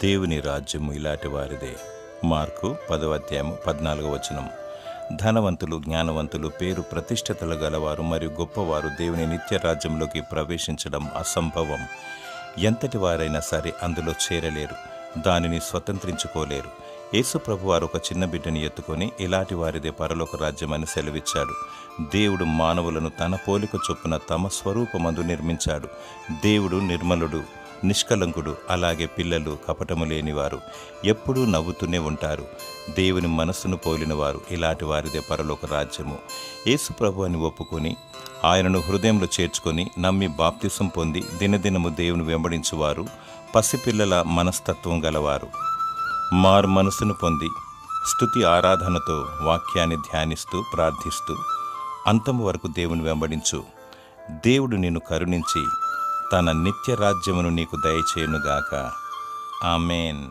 దేవుని రాజ్యము ఇలాంటి వారిదే. మార్కు 10:14. ధనవంతులు, జ్ఞానవంతులు, పేరు ప్రతిష్టతలు గలవారు మరియు గొప్పవారు దేవుని నిత్య రాజ్యంలోకి ప్రవేశించడం అసంభవం. ఎంతటి వారైనా సరే అందులో చేరలేరు, దానిని స్వతంత్రించుకోలేరు. యేసు ప్రభువారు ఒక చిన్న బిడ్డని ఎత్తుకొని ఇలాంటి వారిదే పరలోక రాజ్యమని సెలవిచ్చాడు. దేవుడు మానవులను తన పోలిక చొప్పున తమ స్వరూపమందు నిర్మించాడు. దేవుడు నిర్మలుడు, నిష్కలంకుడు. అలాగే పిల్లలు కపటము లేనివారు, ఎప్పుడూ నవ్వుతూనే ఉంటారు. దేవుని మనస్సును పోలినవారు, ఇలాంటి వారిదే పరలోక రాజ్యము. యేసు ప్రభు అని ఒప్పుకొని ఆయనను హృదయంలో చేర్చుకొని నమ్మి బాప్తిసం పొంది దినదినము దేవుని వెంబడించువారు పసిపిల్లల మనస్తత్వం గలవారు. మారు మనసును పొంది స్తుతి ఆరాధనతో వాక్యాన్ని ధ్యానిస్తూ ప్రార్థిస్తూ అంతము వరకు దేవుని వెంబడించు. దేవుడు నిన్ను కరుణించి తన నిత్య రాజ్యమును నీకు దయచేయునుగాక. ఆమేన్.